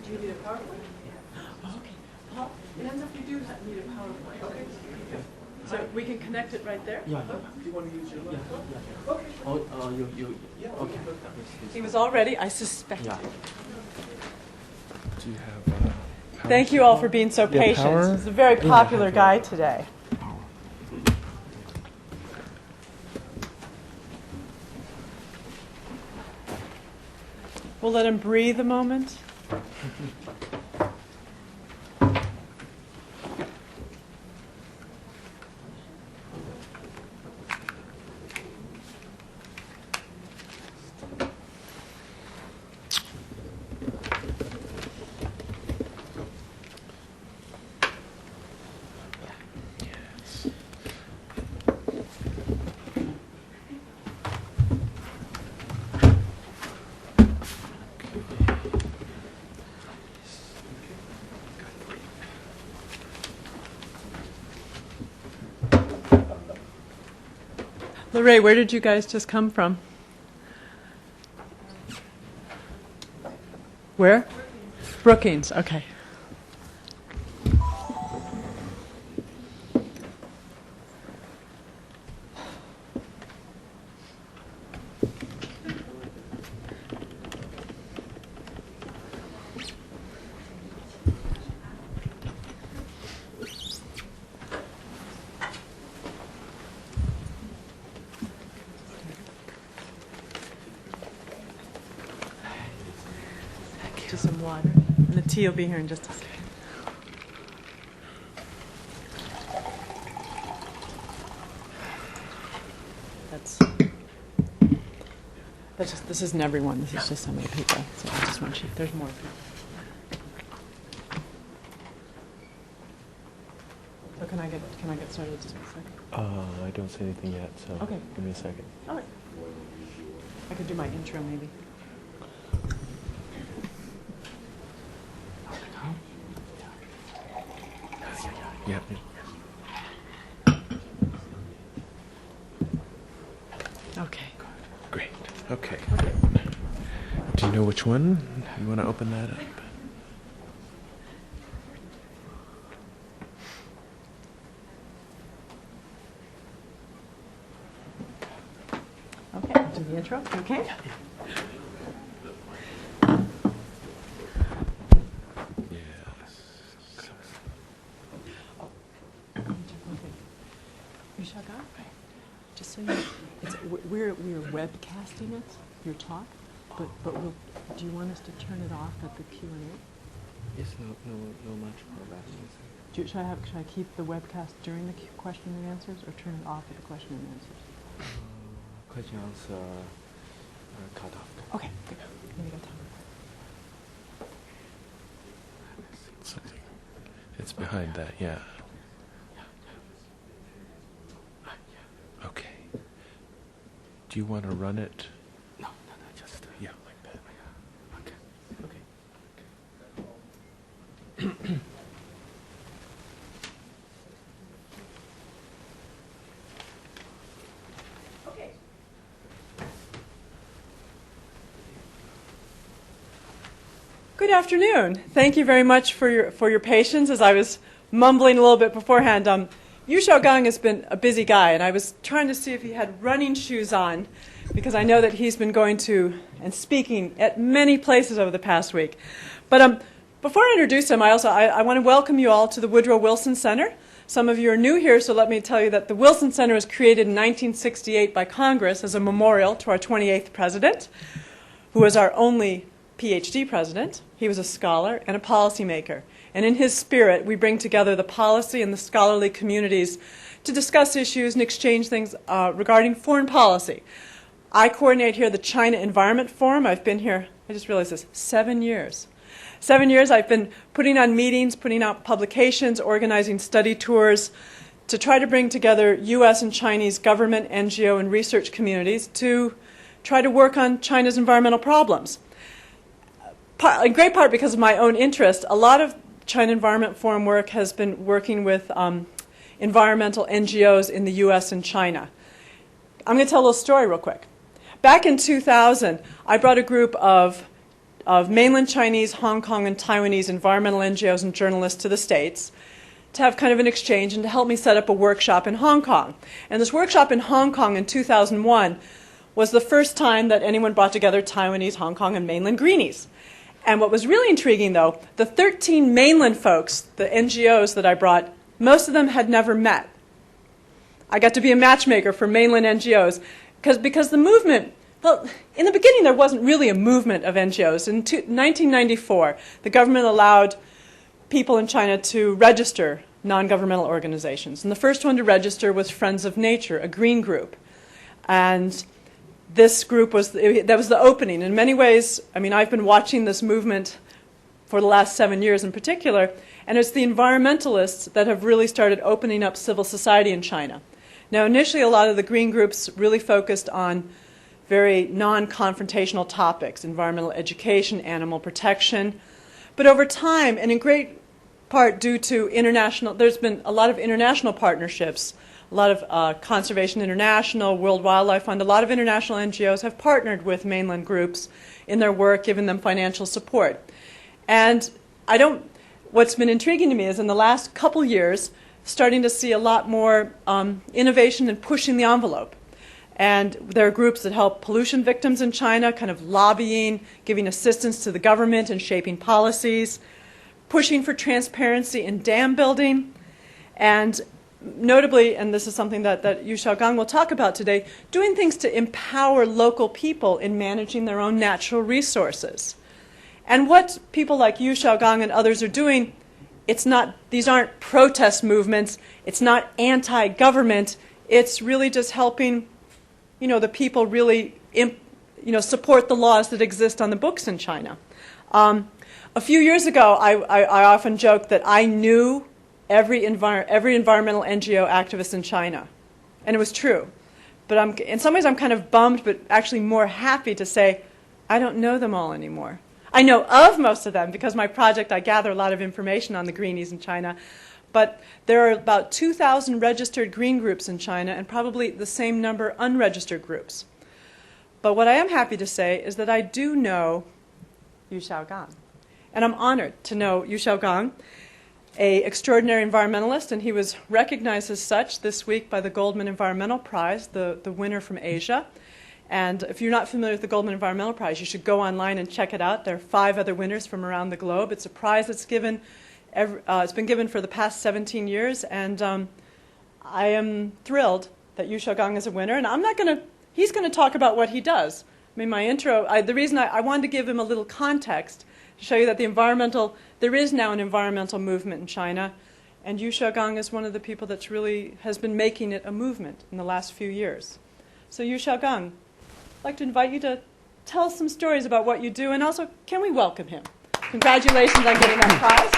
Do you need a PowerPoint? Oh, okay. Paul, it ends up you do need a PowerPoint. Okay. So we can connect it right there? Yeah. Do you want to use your laptop? Yeah. Okay. Oh, yeah. Okay. He was all ready, I suspected. Yeah. Do you have Thank you all for being so patient. power? He's a very popular guy today. We'll let him breathe a moment. Lorraine, where did you guys just come from? Where? Brookings, okay. Just some water. And the tea will be here in just a second. This isn't everyone. This is just so many people. So I just want you. There's more people. So can I get started just a second? I don't say anything yet, so Okay. give me a second. All right. I could do my intro maybe. Yeah. Okay. Great. Okay. Do you know which one? You want to open that up? Okay. Do the intro. Okay. Yu Xiaogang, just so you know, we're webcasting it, your talk, but do you want us to turn it off at the Q&A? Yes, no much more about it. Should I keep the webcast during the question and answers, or turn it off at the question and answers? Questions cut off. Okay, good. Let me go tell Something. It's behind that, yeah. Okay. Do you want to run it? No, just yeah, like that. Okay. Okay. Good afternoon. Thank you very much for your patience as I was mumbling a little bit beforehand. Yu Xiaogang has been a busy guy, and I was trying to see if he had running shoes on, because I know that he's been going to and speaking at many places over the past week. But before I introduce him, I want to welcome you all to the Woodrow Wilson Center. Some of you are new here, so let me tell you that the Wilson Center was created in 1968 by Congress as a memorial to our 28th president, who was our only PhD president. He was a scholar and a policymaker. And in his spirit, we bring together the policy and the scholarly communities to discuss issues and exchange things regarding foreign policy. I coordinate here the China Environment Forum. I've been here, I just realized this, 7 years. 7 years I've been putting on meetings, putting out publications, organizing study tours to try to bring together U.S. and Chinese government, NGO, and research communities to try to work on China's environmental problems. In great part because of my own interest, a lot of China Environment Forum work has been working with environmental NGOs in the U.S. and China. I'm going to tell a little story real quick. Back in 2000, I brought a group of of mainland Chinese, Hong Kong, and Taiwanese environmental NGOs and journalists to the States to have kind of an exchange and to help me set up a workshop in Hong Kong. And this workshop in Hong Kong in 2001 was the first time that anyone brought together Taiwanese, Hong Kong, and mainland greenies. And what was really intriguing, though, the 13 mainland folks, the NGOs that I brought, most of them had never met. I got to be a matchmaker for mainland NGOs because the movement, well, in the beginning there wasn't really a movement of NGOs. In 1994, the government allowed people in China to register non-governmental organizations. And the first one to register was Friends of Nature, a green group. And this group that was the opening. In many ways, I mean, I've been watching this movement for the last 7 years in particular, and it's the environmentalists that have really started opening up civil society in China. Now, initially, a lot of the green groups really focused on very non-confrontational topics, environmental education, animal protection. But over time, and in great part due to there's been a lot of international partnerships, a lot of Conservation International, World Wildlife Fund, a lot of international NGOs have partnered with mainland groups in their work, giving them financial support. And what's been intriguing to me is in the last couple years, starting to see a lot more innovation and pushing the envelope. And there are groups that help pollution victims in China, kind of lobbying, giving assistance to the government and shaping policies, pushing for transparency in dam building, and notably, and this is something that Yu Xiaogang will talk about today, doing things to empower local people in managing their own natural resources. And what people like Yu Xiaogang and others are doing, these aren't protest movements, it's not anti-government, it's really just helping, the people really, support the laws that exist on the books in China. A few years ago, I often joked that I knew every environmental NGO activist in China, and it was true. But in some ways I'm kind of bummed, but actually more happy to say I don't know them all anymore. I know of most of them because my project, I gather a lot of information on the greenies in China, but there are about 2,000 registered green groups in China and probably the same number unregistered groups. But what I am happy to say is that I do know Yu Xiaogang, and I'm honored to know Yu Xiaogang, an extraordinary environmentalist, and he was recognized as such this week by the Goldman Environmental Prize, the winner from Asia. And if you're not familiar with the Goldman Environmental Prize, you should go online and check it out. There are 5 other winners from around the globe. It's a prize that's given, it's been given for the past 17 years, and I am thrilled that Yu Xiaogang is a winner. And he's going to talk about what he does. I mean, my intro, the reason I wanted to give him a little context to show you that there is now an environmental movement in China, and Yu Xiaogang is one of the people that's really has been making it a movement in the last few years. So Yu Xiaogang, I'd like to invite you to tell some stories about what you do, and also, can we welcome him? Congratulations on getting that prize.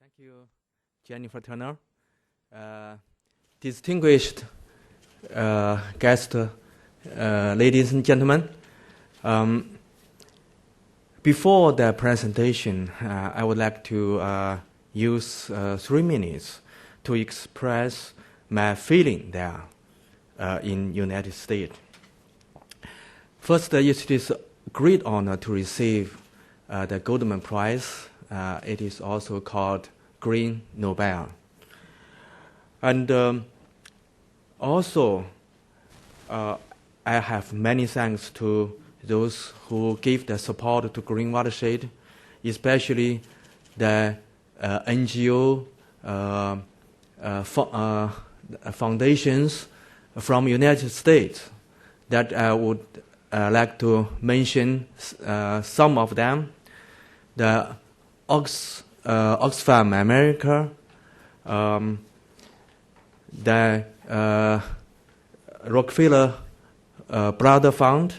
Thank you, Jennifer Turner. Distinguished guests, ladies and gentlemen. Before the presentation, I would like to use 3 minutes to express my feeling there in United States. First, it is a great honor to receive the Goldman Prize. It is also called Green Nobel. And also, I have many thanks to those who give the support to Green Watershed, especially the NGO foundations from United States that I would like to mention some of them. The Oxfam America, the Rockefeller Brother Fund,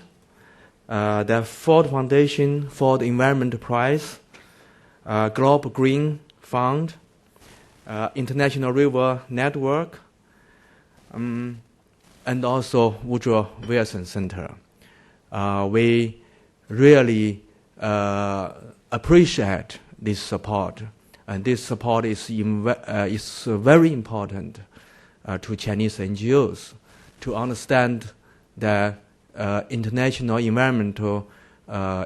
the Ford Foundation, Ford Environmental Prize, Global Green Fund, International River Network, and also Woodrow Wilson Center. We really appreciate this support, and this support is very important to Chinese NGOs to understand the international environmental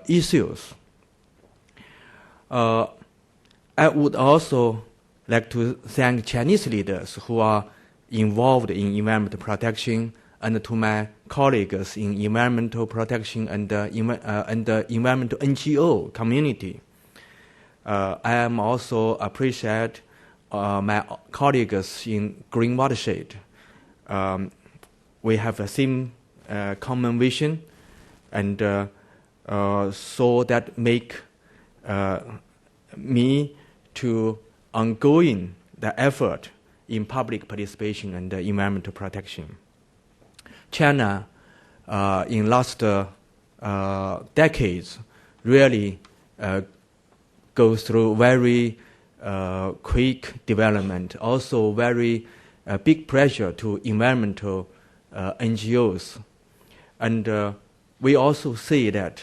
issues. I would also like to thank Chinese leaders who are involved in environmental protection, and to my colleagues in environmental protection and the environmental NGO community. I am also appreciate my colleagues in Green Watershed. We have the same common vision, and so that make me to ongoing the effort in public participation and environmental protection. China, in last decades, really goes through very quick development, also very big pressure to environmental NGOs. And we also see that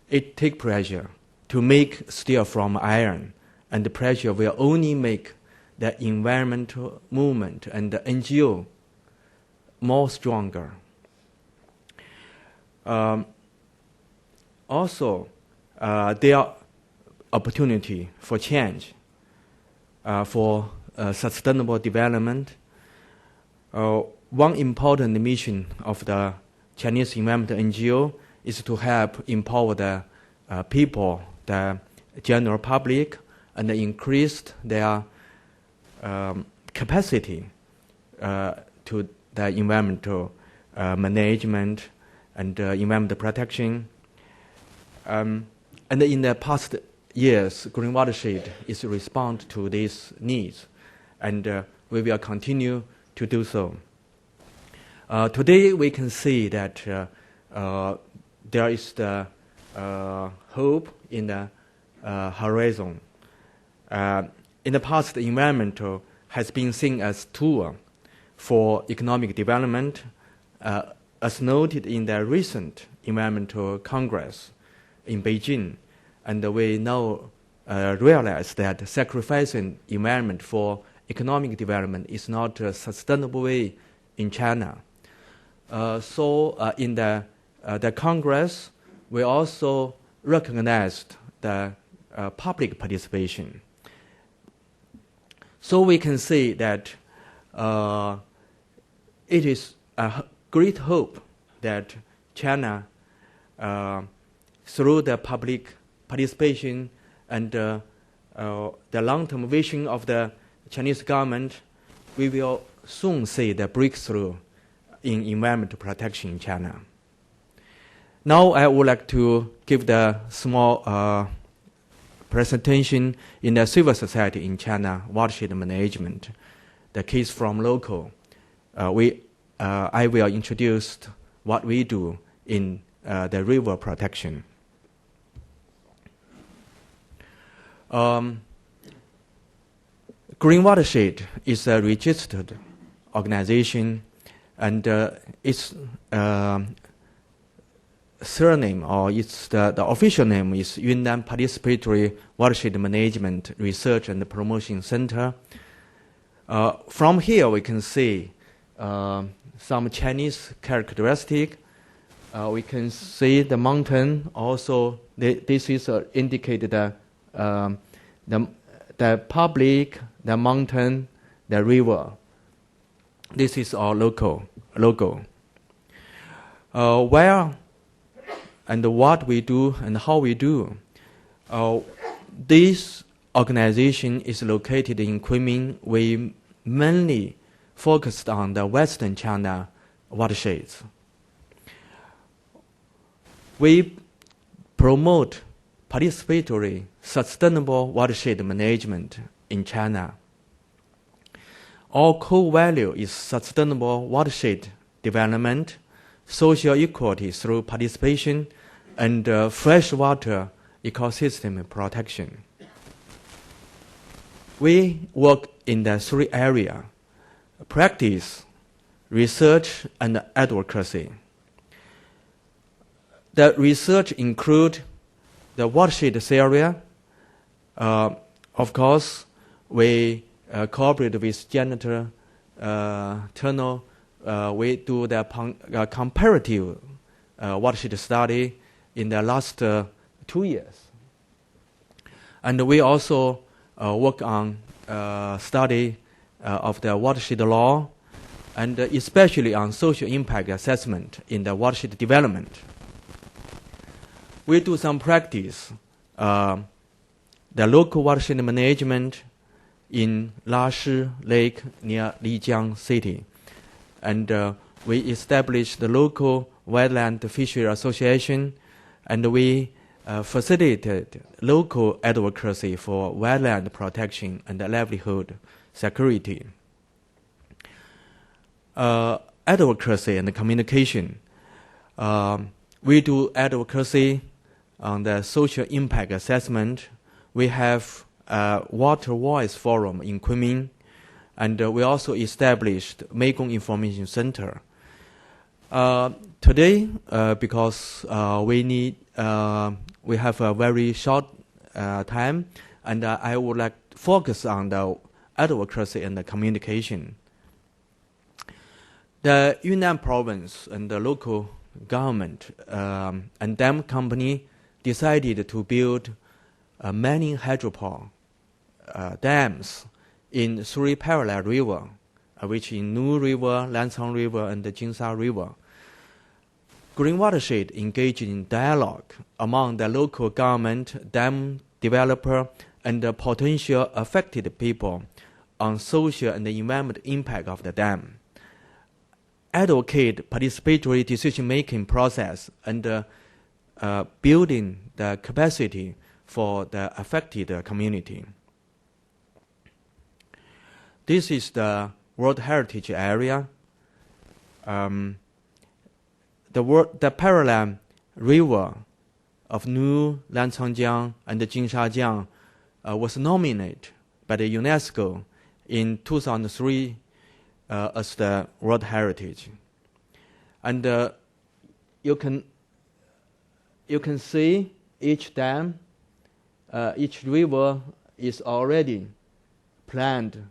it takes pressure to make steel from iron, and the pressure will only make the environmental movement and the NGO more stronger. Also, there are opportunity for change, for sustainable development. One important mission of the Chinese environmental NGO is to help empower the people, the general public, and increase their capacity to the environmental management and environmental protection. And in the past years, Green Watershed is respond to these needs, and we will continue to do so. Today, we can see that there is the hope in the horizon. In the past, the environmental has been seen as tool for economic development, as noted in the recent Environmental Congress in Beijing. And we now realize that sacrificing environment for economic development is not a sustainable way in China. So in the Congress, we also recognized the public participation. So we can say that it is a great hope that China, through the public participation and the long-term vision of the Chinese government, we will soon see the breakthrough in environmental protection in China. Now I would like to give the small presentation in the civil society in China, watershed management, the case from local. I will introduce what we do in the river protection. Green Watershed is a registered organization, and its surname, or the official name, is Yunnan Participatory Watershed Management Research and Promotion Center. From here, we can see some Chinese characteristic. We can see the mountain. Also, this is indicated the public, the mountain, the river. This is our logo. Where and what we do and how we do. This organization is located in Kunming. We mainly focused on the Western China watersheds. We promote participatory, sustainable watershed management in China. Our core value is sustainable watershed development, social equality through participation, and freshwater ecosystem protection. We work in the three areas: practice, research, and advocacy. The research includes the watershed area. Of course, we cooperate with janitor tunnel, we do the comparative watershed study in the last 2 years. And we also work on study of the watershed law, and especially on social impact assessment in the watershed development. We do some practice, the local watershed management in Lashi Lake near Lijiang City. And we established the local wetland fishery association, and we facilitated local advocacy for wetland protection and livelihood security. Advocacy and communication. We do advocacy on the social impact assessment. We have a Water Voice Forum in Kunming, and we also established Meikong Information Center. Today, because we have a very short time, and I would like to focus on the advocacy and the communication. The Yunnan Province and the local government and dam company decided to build many hydropower dams in 3 parallel rivers, which is Nu River, Lancang River, and the Jinsha River. Green Watershed engaged in dialogue among the local government, dam developer, and the potential affected people on social and the environmental impact of the dam. Advocate participatory decision-making process and building the capacity for the affected community. This is the World Heritage Area. The parallel river of Nu, Lancangjiang, and the Jinshajiang was nominated by the UNESCO in 2003 as the World Heritage. And you can see each dam, each river is already planned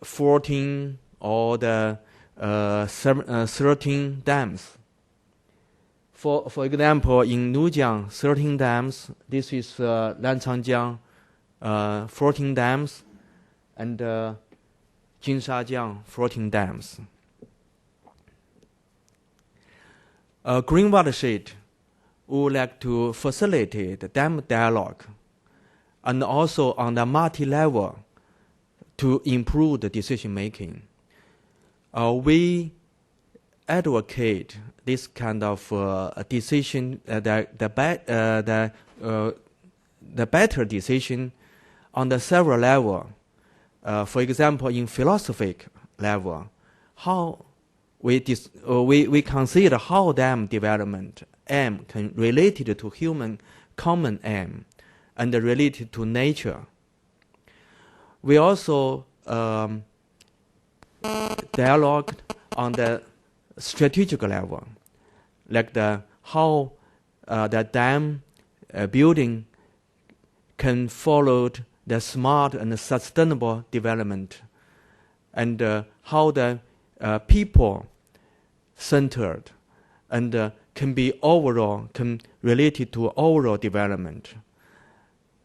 14 or the 13 dams. For example, in Nujiang, 13 dams. This is Lancangjiang, 14 dams, and Jinshajiang, 14 dams. Green Watershed would like to facilitate the dam dialogue and also on the multi-level to improve the decision-making. We advocate this kind of decision, the better decision on the several levels. For example, in philosophic level, how we consider how dam development aim can related to human common aim and related to nature. We also dialogue on the strategic level, like how the dam building can follow the smart and sustainable development, and how the people centered and can be overall related to overall development,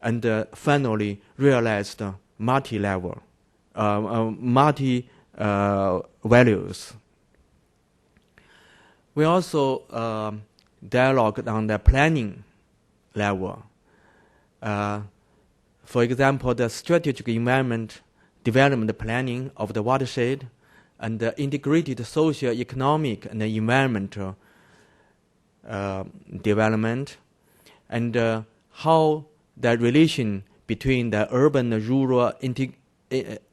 and finally realize the multi-level, values. We also dialogue on the planning level. For example, the strategic environment development planning of the watershed and the integrated social, economic, and environmental development, and how the relation between the urban and rural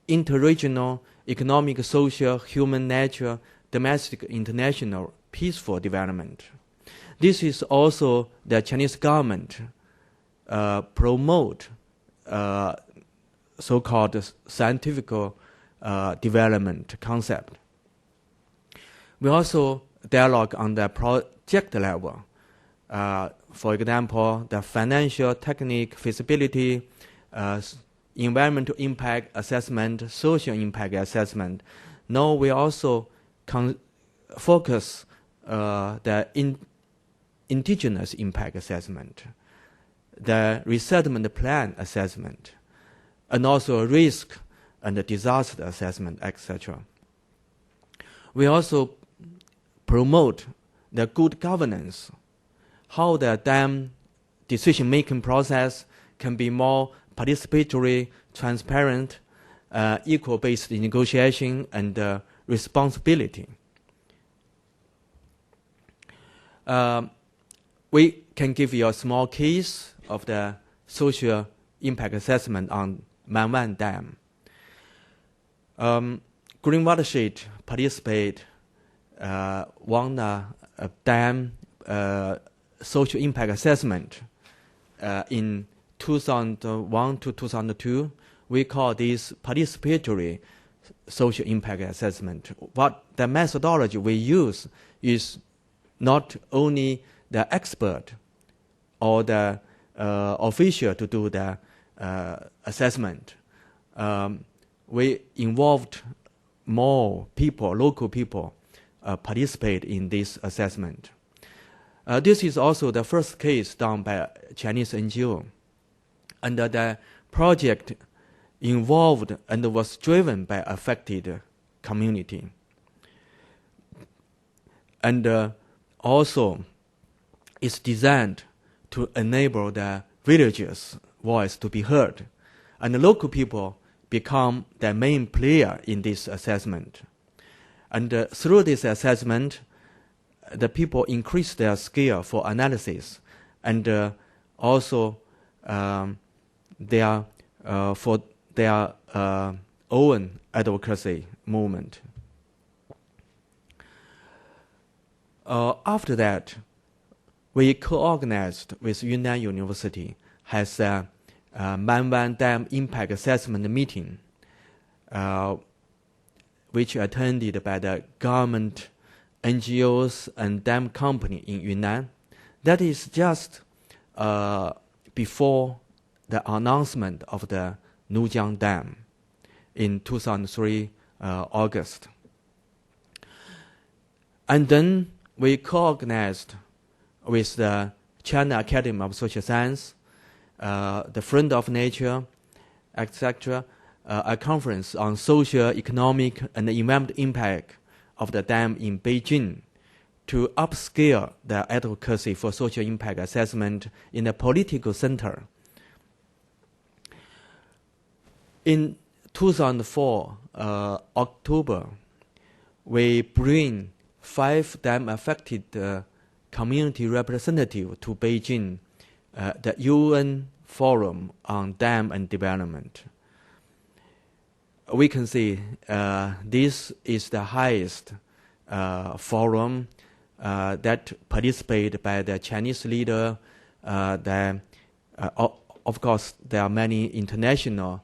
interregional economic, social, human, natural, domestic, international, peaceful development. This is also the Chinese government promote so-called scientific development concept. We also dialogue on the project level. For example, the financial, technique, feasibility, environmental impact assessment, social impact assessment. Now we also focus the indigenous impact assessment, the resettlement plan assessment, and also risk and the disaster assessment, etc. We also promote the good governance, how the dam decision-making process can be more participatory, transparent, equal-based negotiation, and responsibility. We can give you a small case of the social impact assessment on Manwan Dam. Green Watershed participate won a dam social impact assessment in 2001 to 2002. We call this participatory social impact assessment. What the methodology we use is not only the expert or the official to do the assessment. We involved more people, local people, participate in this assessment. This is also the first case done by a Chinese NGO. And the project involved and was driven by affected community. And also is designed to enable the villagers' voice to be heard. And the local people become the main player in this assessment. And through this assessment, the people increase their skill for analysis and also for their own advocacy movement. After that, we co-organized with Yunnan University has a Manwan Dam Impact Assessment meeting, which attended by the government, NGOs, and dam company in Yunnan. That is just before the announcement of the Nujiang Dam in 2003 August. And then we co-organized with the China Academy of Social Science, the Friend of Nature, etc., a conference on social, economic, and environmental impact of the dam in Beijing to upscale the advocacy for social impact assessment in the political center. In 2004, October, we bring 5 dam-affected community representatives to Beijing, the UN Forum on Dam and Development. We can see this is the highest forum that participated by the Chinese leader. Of course, there are many international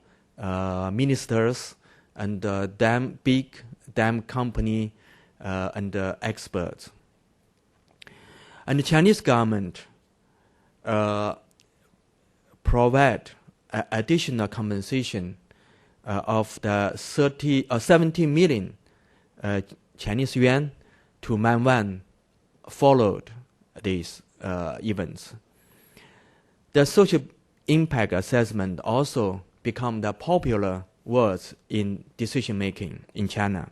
ministers and big dam company and experts. And the Chinese government provide additional compensation of the 70 million Chinese yuan to Manwan followed these events. The social impact assessment also become the popular words in decision making in China.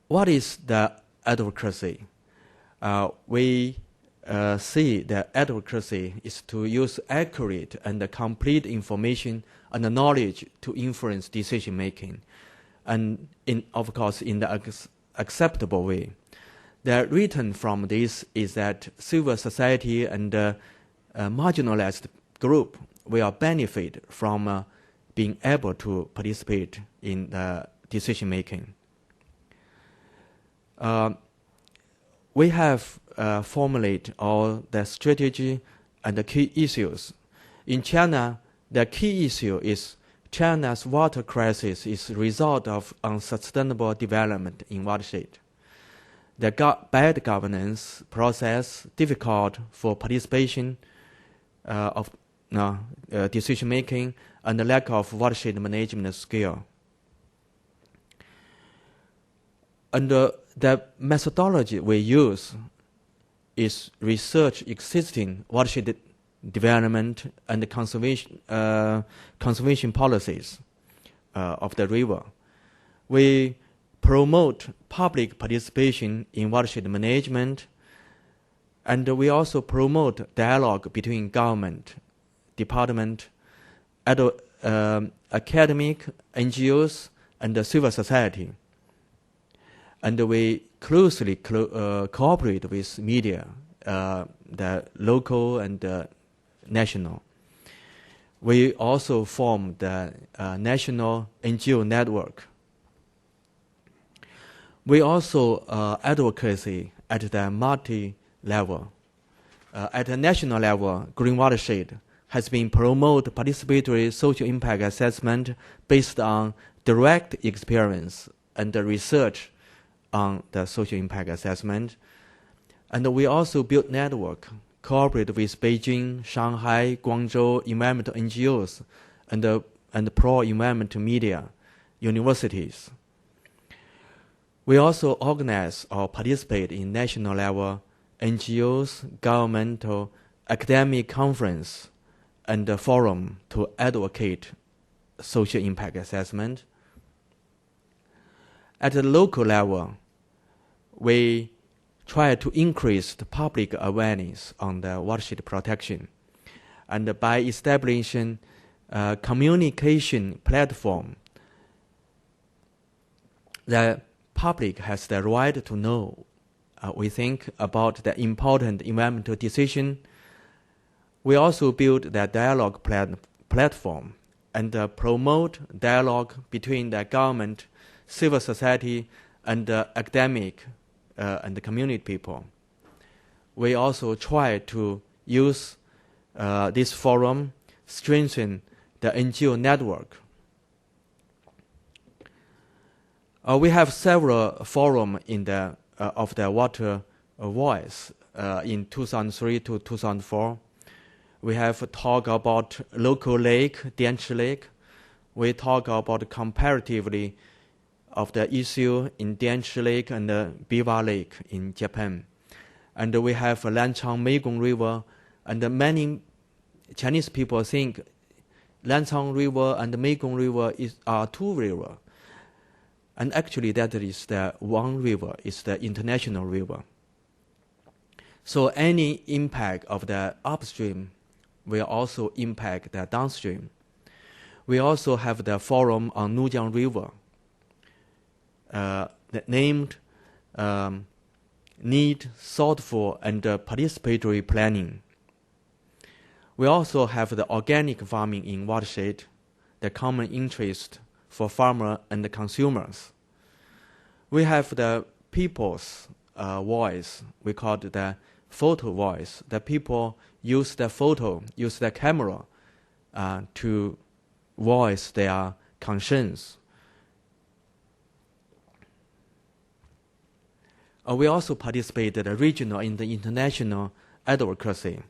What is the advocacy? We see that advocacy is to use accurate and complete information and knowledge to influence decision making, and of course in the acceptable way. The return from this is that civil society and marginalized group will benefit from being able to participate in the decision making. We have formulated all the strategy and the key issues. In China, the key issue is China's water crisis is a result of unsustainable development in watershed. The bad governance process, difficult for participation of decision making and the lack of watershed management skill. And the methodology we use is research existing watershed development and conservation policies of the river. We promote public participation in watershed management, and we also promote dialogue between government, department, academic, NGOs, and the civil society. And we closely cooperate with media, the local and national. We also form the national NGO network. We also advocacy at the multi-level. At the national level, Green Watershed has been promote participatory social impact assessment based on direct experience and the research on the social impact assessment. And we also build network, cooperate with Beijing, Shanghai, Guangzhou environmental NGOs and pro-environmental media, universities. We also organize or participate in national level NGOs, governmental, academic conference, and a forum to advocate social impact assessment. At the local level, we try to increase the public awareness on the watershed protection, and by establishing a communication platform, the public has the right to know, we think, about the important environmental decision. We also build the dialogue platform and promote dialogue between the government, civil society, and academic and the community people. We also try to use this forum, strengthen the NGO network. We have several forums in the of the water voice in 2003 to 2004. We have talked about local lake, Dianchi Lake. We talk about comparatively of the issue in Dianchi Lake and Biwa Lake in Japan. And we have Lanchang Meigong River, and many Chinese people think Lanchang River and Meigong River are two rivers. And actually that is the one river, it's the international river. So any impact of the upstream will also impact the downstream. We also have the forum on Nujiang River, named Need Thoughtful and Participatory Planning. We also have the organic farming in watershed, the common interest for farmer and the consumers. We have the people's voice, we call it the photo voice. The people use the photo, use the camera to voice their concerns. We also participate in the regional and the international advocacy.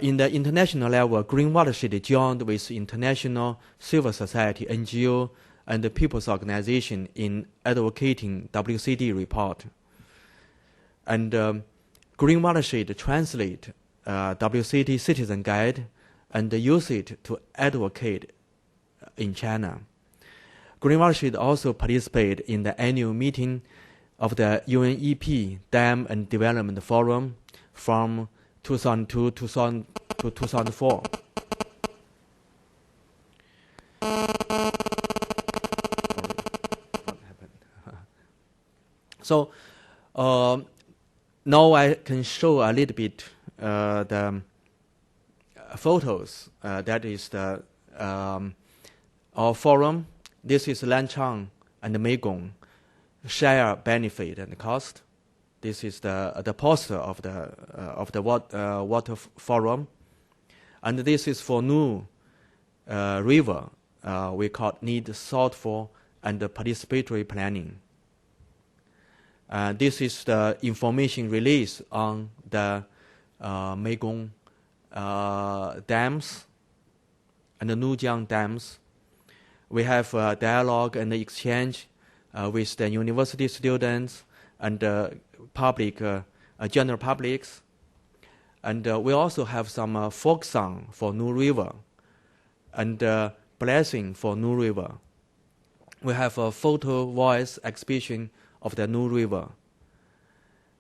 In the international level, Green Watershed joined with international civil society, NGO, and the people's organization in advocating WCD report. And Green Watershed translate WCD citizen guide and use it to advocate in China. Green Watershed also participate in the annual meeting of the UNEP Dam and Development Forum from 2002 to 2004. So now I can show a little bit the photos. That is the our forum. This is Lanchang and Meigong share benefit and cost. This is the poster of the water forum, and this is for Nu River. We call need thoughtful and participatory planning. This is the information release on the Meigong dams and the Nujiang dams. We have dialogue and exchange with the university students and public, general publics. And we also have some folk song for Nu River and blessing for Nu River. We have a photo voice exhibition of the Nu River.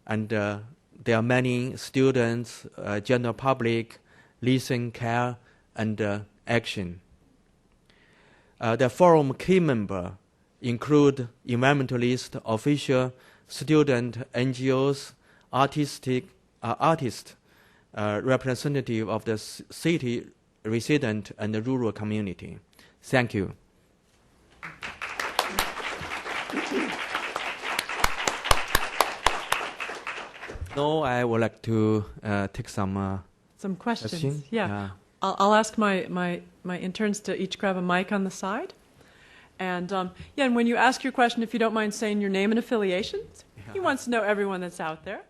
And there are many students, general public, listen, care, and action. The forum key members include environmentalist, official, student, NGOs, artists, representative of the city resident and the rural community. Thank you. Now I would like to take some questions. questions. Yeah. I'll ask my interns to each grab a mic on the side. And and when you ask your question, if you don't mind saying your name and affiliations. He wants to know everyone that's out there.